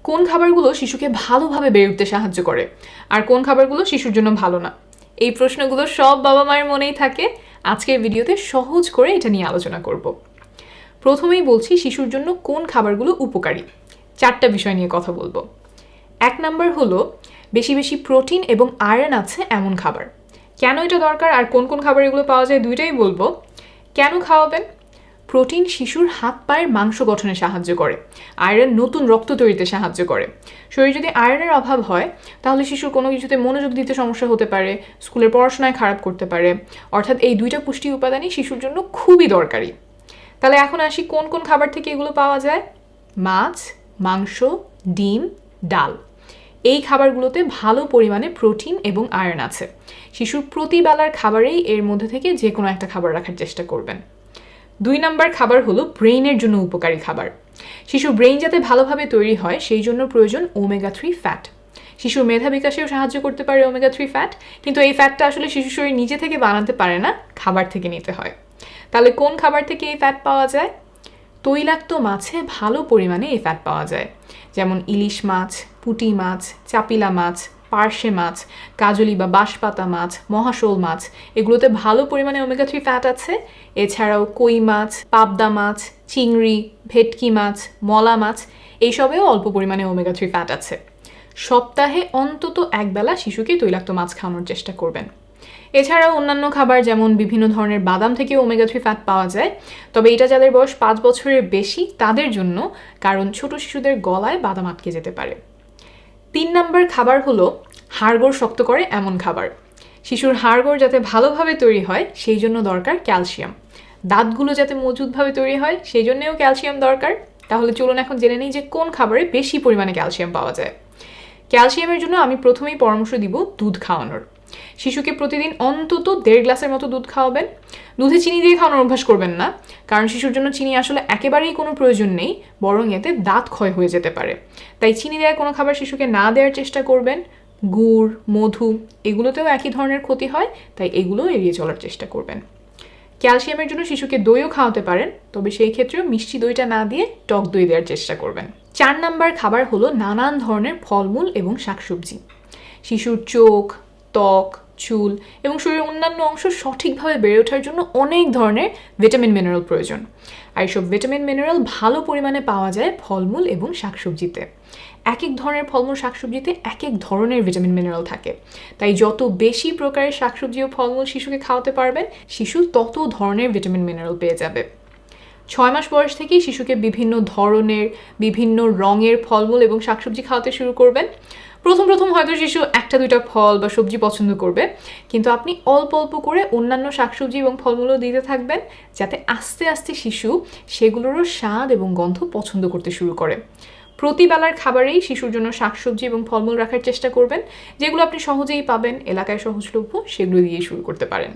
কোন খাবারগুলো শিশুকে ভালোভাবে বেড়ে উঠতে সাহায্য করে আর কোন খাবারগুলো শিশুর জন্য ভালো না? এই প্রশ্নগুলো সব বাবা মায়ের মনেই থাকে। আজকের ভিডিওতে সহজ করে এটা নিয়ে আলোচনা করব। প্রথমেই বলছি শিশুর জন্য কোন খাবারগুলো উপকারী। 4টা বিষয় নিয়ে কথা বলবো। 1 নাম্বার হলো বেশি বেশি প্রোটিন এবং আয়রন আছে এমন খাবার। কেন এটা দরকার আর কোন কোন খাবার এগুলো পাওয়া যায় দুইটাই বলবো। কেন খাওয়াবেন? প্রোটিন শিশুর হাত পায়ের মাংস গঠনে সাহায্য করে, আয়রন নতুন রক্ত তৈরিতে সাহায্য করে। শরীরে যদি আয়রনের অভাব হয় তাহলে শিশুর কোনো কিছুতে মনোযোগ দিতে সমস্যা হতে পারে, স্কুলের পড়াশোনায় খারাপ করতে পারে। অর্থাৎ এই দুইটা পুষ্টি উপাদানই শিশুর জন্য খুবই দরকারি। তাহলে এখন আসি কোন কোন খাবার থেকে এগুলো পাওয়া যায়। মাছ, মাংস, ডিম, ডাল, এই খাবারগুলোতে ভালো পরিমাণে প্রোটিন এবং আয়রন আছে। শিশুর প্রতিবেলার খাবারেই এর মধ্যে থেকে যে কোনো একটা খাবার রাখার চেষ্টা করবেন। 2 নাম্বার খাবার হলো ব্রেইনের জন্য উপকারী খাবার। শিশুর ব্রেইন যাতে ভালোভাবে তৈরি হয় সেই জন্য প্রয়োজন ওমেগা 3 ফ্যাট। শিশুর মেধা বিকাশেও সাহায্য করতে পারে ওমেগা 3 ফ্যাট, কিন্তু এই ফ্যাটটা আসলে শিশু শরীর নিজে থেকে বানাতে পারে না, খাবার থেকে নিতে হয়। তাহলে কোন খাবার থেকে এই ফ্যাট পাওয়া যায়? তৈলাক্ত মাছে ভালো পরিমাণে এই ফ্যাট পাওয়া যায়, যেমন ইলিশ মাছ, পুঁটি মাছ, চাপিলা মাছ, পার্শে মাছ, কাজলি বা বাঁশপাতা মাছ, মহাশোল মাছ, এগুলোতে ভালো পরিমাণে ওমেগা 3 ফ্যাট আছে। এছাড়াও কই মাছ, পাবদা মাছ, চিংড়ি, ভেটকি মাছ, মলা মাছ, এইসবেও অল্প পরিমাণে ওমেগা 3 ফ্যাট আছে। সপ্তাহে অন্তত একবেলা শিশুকে তৈলাক্ত মাছ খাওয়ানোর চেষ্টা করবেন। এছাড়াও অন্যান্য খাবার যেমন বিভিন্ন ধরনের বাদাম থেকে ওমেগা 3 ফ্যাট পাওয়া যায়, তবে এটা যাদের বয়স 5 বছরের বেশি তাদের জন্য, কারণ ছোট শিশুদের গলায় বাদাম আটকে যেতে পারে। 3 নাম্বার খাবার হলো হাড়গোড় শক্ত করে এমন খাবার। শিশুর হাড়গোড় যাতে ভালোভাবে তৈরি হয় সেই জন্য দরকার ক্যালসিয়াম। দাঁতগুলো যাতে মজবুতভাবে তৈরি হয় সেই জন্যও ক্যালসিয়াম দরকার। তাহলে চলুন এখন জেনে নিই যে কোন খাবারে বেশি পরিমাণে ক্যালসিয়াম পাওয়া যায়। ক্যালসিয়ামের জন্য আমি প্রথমেই পরামর্শ দিব দুধ খাওয়ানোর। শিশুকে প্রতিদিন অন্তত 1.5 গ্লাসের মতো দুধ খাওয়াবেন। দুধে চিনি দিয়ে খাওয়ানোর অভ্যাস করবেন না, কারণ শিশুর জন্য চিনি আসলে একেবারেই কোনো প্রয়োজন নেই, বরং এতে দাঁত ক্ষয় হয়ে যেতে পারে। তাই চিনি দেওয়া কোনো খাবার শিশুকে না দেওয়ার চেষ্টা করবেন। গুড়, মধু, এগুলোতেও একই ধরনের ক্ষতি হয়, তাই এগুলো এড়িয়ে চলার চেষ্টা করবেন। ক্যালসিয়ামের জন্য শিশুকে দইও খাওয়াতে পারেন, তবে সেই ক্ষেত্রেও মিষ্টি দইটা না দিয়ে টক দই দেওয়ার চেষ্টা করবেন। 4 নাম্বার খাবার হলো নানান ধরনের ফলমূল এবং শাকসবজি। শিশুর চোখ, ত্বক, চুল এবং শরীরের অন্যান্য অংশ সঠিকভাবে বেড়ে ওঠার জন্য অনেক ধরনের ভিটামিন মিনারেল প্রয়োজন। আর এইসব ভিটামিন মিনারেল ভালো পরিমাণে পাওয়া যায় ফলমূল এবং শাকসবজিতে। এক এক ধরনের ফলমূল শাকসবজিতে এক এক ধরনের ভিটামিন মিনারেল থাকে, তাই যত বেশি প্রকারের শাকসবজি ও ফলমূল শিশুকে খাওয়াতে পারবেন শিশু তত ধরনের ভিটামিন মিনারেল পেয়ে যাবে। 6 মাস বয়স থেকেই শিশুকে বিভিন্ন ধরনের, বিভিন্ন রঙের ফলমূল এবং শাকসবজি খাওয়াতে শুরু করবেন। প্রথম হয়তো শিশু 1-2টা ফল বা সবজি পছন্দ করবে, কিন্তু আপনি অল্প অল্প করে অন্যান্য শাকসবজি এবং ফলমূলও দিতে থাকবেন, যাতে আস্তে আস্তে শিশু সেগুলোরও স্বাদ এবং গন্ধ পছন্দ করতে শুরু করে। প্রতিবেলার খাবারেই শিশুর জন্য শাকসবজি এবং ফলমূল রাখার চেষ্টা করবেন, যেগুলো আপনি সহজেই পাবেন, এলাকায় সহজলভ্য, সেগুলো দিয়ে শুরু করতে পারেন।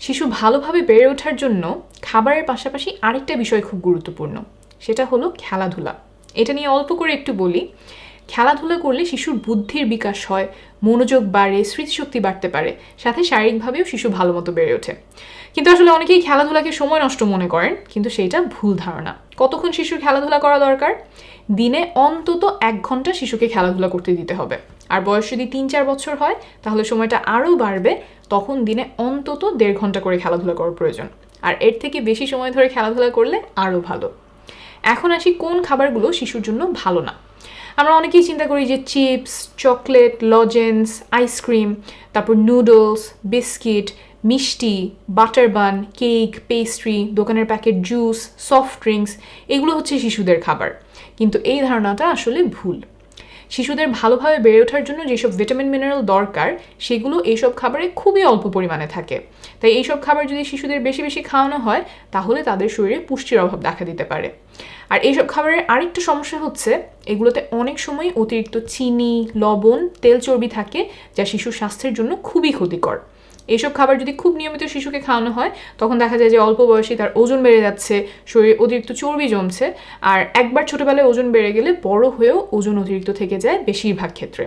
শিশু ভালোভাবে বেড়ে ওঠার জন্য খাবারের পাশাপাশি আরেকটা বিষয় খুব গুরুত্বপূর্ণ, সেটা হলো খেলাধুলা। এটা নিয়ে অল্প করে একটু বলি। খেলাধুলা করলে শিশুর বুদ্ধির বিকাশ হয়, মনোযোগ বাড়ে, স্মৃতিশক্তি বাড়তে পারে, সাথে শারীরিকভাবেও শিশু ভালো মতো বেড়ে ওঠে। কিন্তু আসলে অনেকেই খেলাধুলাকে সময় নষ্ট মনে করেন, কিন্তু সেইটা ভুল ধারণা। কতক্ষণ শিশুর খেলাধুলা করা দরকার? দিনে অন্তত 1 ঘন্টা শিশুকে খেলাধুলা করতে দিতে হবে। আর বয়স যদি 3-4 বছর হয় তাহলে সময়টা আরও বাড়বে, তখন দিনে অন্তত 1.5 ঘন্টা করে খেলাধুলা করার প্রয়োজন। আর এর থেকে বেশি সময় ধরে খেলাধুলা করলে আরও ভালো। এখন আসি কোন খাবারগুলো শিশুর জন্য ভালো না। আমরা অনেকেই চিন্তা করি যে চিপস, চকলেট, লজেন্স, আইসক্রিম, তারপর নুডলস, বিস্কিট, মিষ্টি, বাটার বান, কেক, পেস্ট্রি, দোকানের প্যাকেট জুস, সফট ড্রিঙ্কস, এগুলো হচ্ছে শিশুদের খাবার। কিন্তু এই ধারণাটা আসলে ভুল। শিশুদের ভালোভাবে বেড়ে ওঠার জন্য যেসব ভিটামিন মিনারেল দরকার সেগুলো এইসব খাবারে খুবই অল্প পরিমাণে থাকে। তাই এইসব খাবার যদি শিশুদের বেশি বেশি খাওয়ানো হয় তাহলে তাদের শরীরে পুষ্টির অভাব দেখা দিতে পারে। আর এইসব খাবারের আরেকটা সমস্যা হচ্ছে এগুলোতে অনেক সময় অতিরিক্ত চিনি, লবণ, তেল, চর্বি থাকে, যা শিশুর স্বাস্থ্যের জন্য খুবই ক্ষতিকর। এইসব খাবার যদি খুব নিয়মিত শিশুকে খাওয়ানো হয় তখন দেখা যায় যে অল্প বয়সে তার ওজন বেড়ে যাচ্ছে, শরীরে অতিরিক্ত চর্বি জমছে, আর একবার ছোটবেলায় ওজন বেড়ে গেলে বড় হয়েও ওজন অতিরিক্ত থেকে যায় বেশিরভাগ ক্ষেত্রে।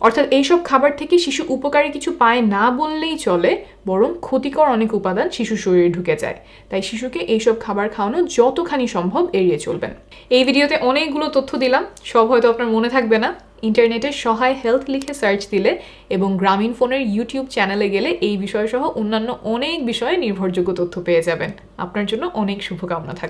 অর্থাৎ এইসব খাবার থেকে শিশু উপকারী কিছু পায় না বললেই চলে, বরং ক্ষতিকর অনেক উপাদান শিশুর শরীরে ঢুকে যায়। তাই শিশুকে এইসব খাবার খাওয়ানো যতখানি সম্ভব এড়িয়ে চলবেন। এই ভিডিওতে অনেকগুলো তথ্য দিলাম, সব হয়তো আপনার মনে থাকবে না। ইন্টারনেটে সহায় হেলথ লিখে সার্চ দিলে এবং গ্রামীণফোনের ইউটিউব চ্যানেলে গেলে এই বিষয়সহ অন্যান্য অনেক বিষয়ে নির্ভরযোগ্য তথ্য পেয়ে যাবেন। আপনার জন্য অনেক শুভকামনা থাকবে।